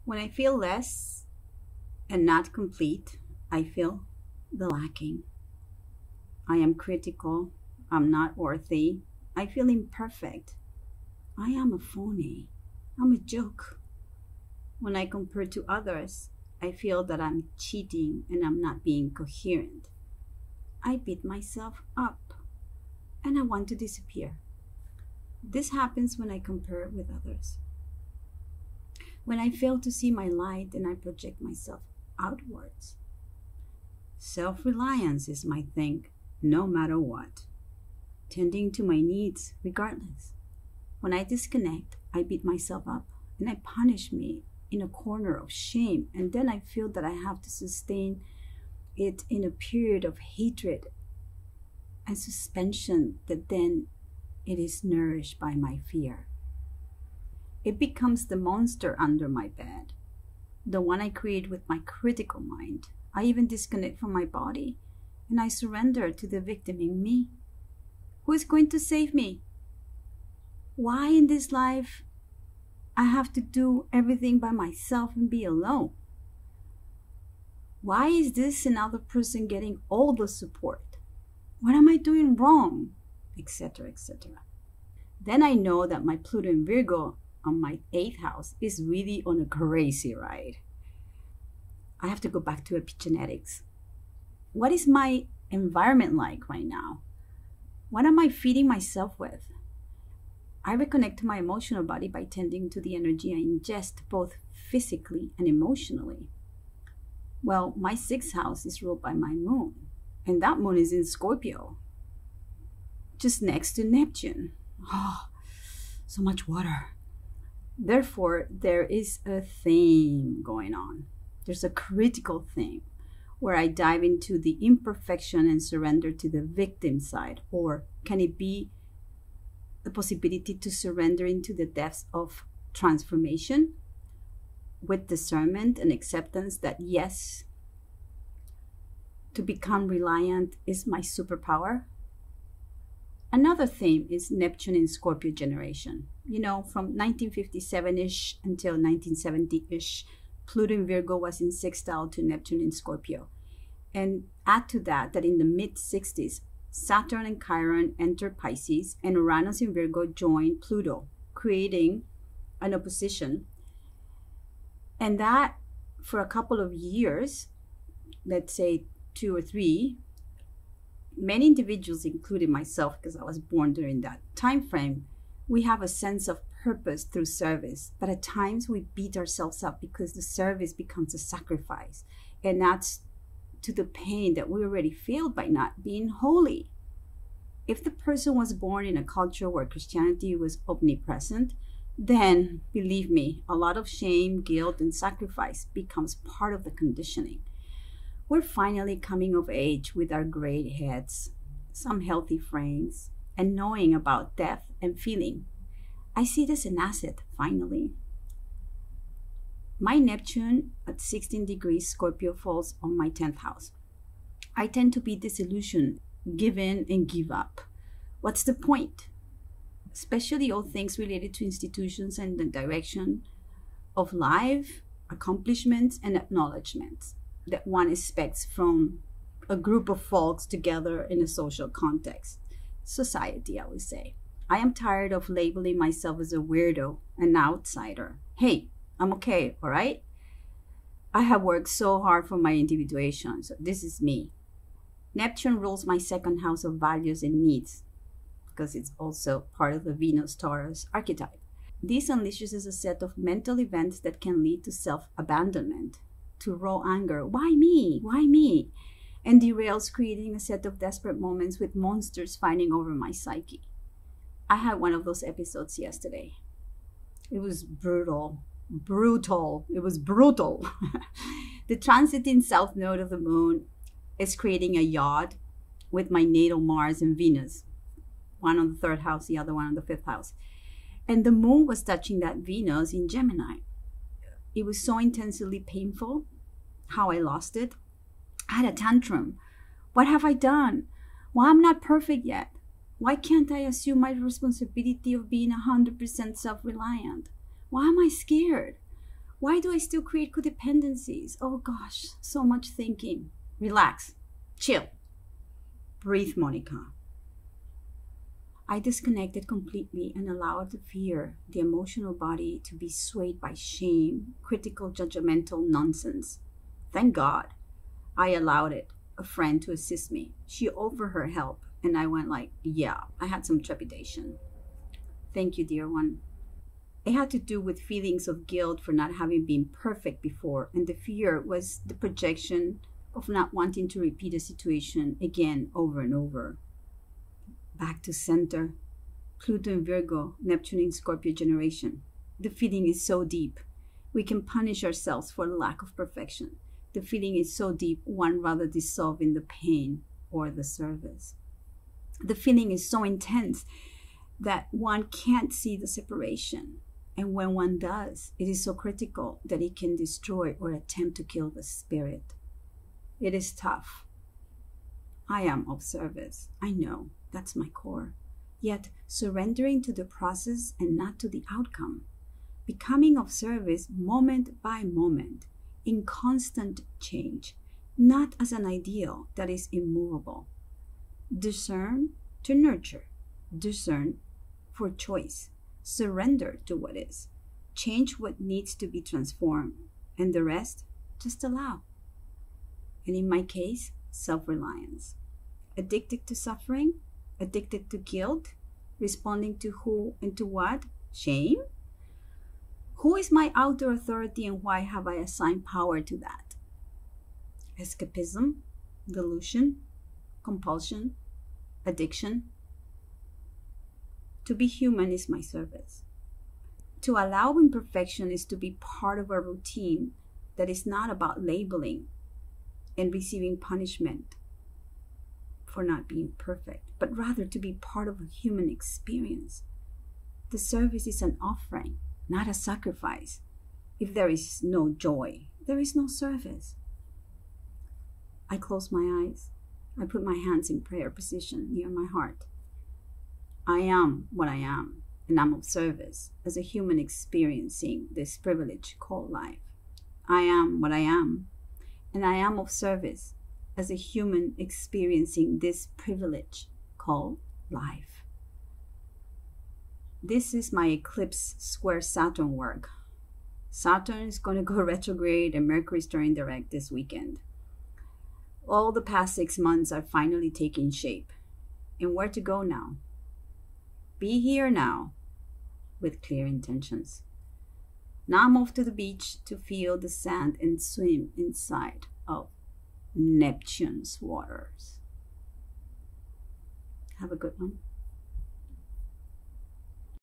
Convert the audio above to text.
When I feel less and not complete, I feel the lacking. I am critical. I'm not worthy. I feel imperfect. I am a phony. I'm a joke. When I compare to others, I feel that I'm cheating and I'm not being coherent. I beat myself up and I want to disappear. This happens when I compare with others. When I fail to see my light and I project myself outwards. Self-reliance is my thing, no matter what. Tending to my needs regardless. When I disconnect, I beat myself up and I punish me in a corner of shame, and then I feel that I have to sustain it in a period of hatred and suspension that then it is nourished by my fear. It becomes the monster under my bed, the one I create with my critical mind. I even disconnect from my body and I surrender to the victim in me. Who is going to save me? Why in this life I have to do everything by myself and be alone? Why is this another person getting all the support? What am I doing wrong? Etc., etc. Then I know that my Pluto in Virgo on my 8th house is really on a crazy ride. I have to go back to epigenetics. What is my environment like right now? What am I feeding myself with? I reconnect to my emotional body by tending to the energy I ingest, both physically and emotionally. Well, my 6th house is ruled by my moon, and that moon is in Scorpio, just next to Neptune. Oh, so much water. Therefore, there is a theme going on. There's a critical theme where I dive into the imperfection and surrender to the victim side. Or can it be the possibility to surrender into the depths of transformation with discernment and acceptance that yes, to become reliant is my superpower? Another theme is Neptune in Scorpio generation. You know, from 1957-ish until 1970-ish, Pluto in Virgo was in sextile to Neptune in Scorpio. And add to that in the mid-60s, Saturn and Chiron entered Pisces and Uranus in Virgo joined Pluto, creating an opposition. And that for a couple of years, let's say 2 or 3, many individuals, including myself, because I was born during that time frame, we have a sense of purpose through service. But at times we beat ourselves up because the service becomes a sacrifice. And that's to the pain that we already feel by not being holy. If the person was born in a culture where Christianity was omnipresent, then believe me, a lot of shame, guilt, and sacrifice becomes part of the conditioning. We're finally coming of age with our great heads, some healthy frames, and knowing about death and feeling. I see this as an asset, finally. My Neptune at 16 degrees Scorpio falls on my 10th house. I tend to be disillusioned, give in, and give up. What's the point? Especially all things related to institutions and the direction of life, accomplishments, and acknowledgments that one expects from a group of folks together in a social context. Society, I would say. I am tired of labeling myself as a weirdo, an outsider. Hey, I'm okay, all right? I have worked so hard for my individuation, so this is me. Neptune rules my 2nd house of values and needs, because it's also part of the Venus-Taurus archetype. This unleashes a set of mental events that can lead to self-abandonment, to raw anger. Why me? Why me? And derails, creating a set of desperate moments with monsters fighting over my psyche. I had one of those episodes yesterday. It was brutal. It was brutal. The transit in south node of the moon is creating a yod with my natal Mars and Venus. One on the 3rd house, the other one on the 5th house. And the moon was touching that Venus in Gemini. It was so intensely painful how I lost it. I had a tantrum. What have I done? Why I'm not perfect yet? Why can't I assume my responsibility of being 100% self-reliant? Why am I scared? Why do I still create codependencies? Oh gosh, so much thinking. Relax. Chill. Breathe, Monica. I disconnected completely and allowed the fear, the emotional body, to be swayed by shame, critical, judgmental nonsense. Thank God I allowed it. A friend to assist me. She offered her help, and I went like, yeah, I had some trepidation. Thank you, dear one. It had to do with feelings of guilt for not having been perfect before, and the fear was the projection of not wanting to repeat a situation again over and over. Back to center. Pluto in Virgo, Neptune in Scorpio generation. The feeling is so deep. We can punish ourselves for the lack of perfection. The feeling is so deep, one rather dissolve in the pain or the service. The feeling is so intense that one can't see the separation. And when one does, it is so critical that it can destroy or attempt to kill the spirit. It is tough. I am of service. I know, that's my core. Yet, surrendering to the process and not to the outcome. Becoming of service moment by moment, in constant change, not as an ideal that is immovable. Discern to nurture. Discern for choice. Surrender to what is. Change what needs to be transformed. And the rest, just allow. And in my case, self-reliance. Addicted to suffering, addicted to guilt, responding to who and to what? Shame? Who is my outer authority and why have I assigned power to that? Escapism, delusion, compulsion, addiction. To be human is my service. To allow imperfection is to be part of a routine that is not about labeling and receiving punishment for not being perfect, but rather to be part of a human experience. The service is an offering, not a sacrifice. If there is no joy, there is no service. I close my eyes. I put my hands in prayer position near my heart. I am what I am, and I'm of service as a human experiencing this privilege called life. I am what I am, and I am of service as a human experiencing this privilege called life. This is my eclipse square Saturn work. Saturn is going to go retrograde and Mercury is turning direct this weekend. All the past 6 months are finally taking shape. And where to go now? Be here now with clear intentions. Now I'm off to the beach to feel the sand and swim inside of Neptune's waters. Have a good one.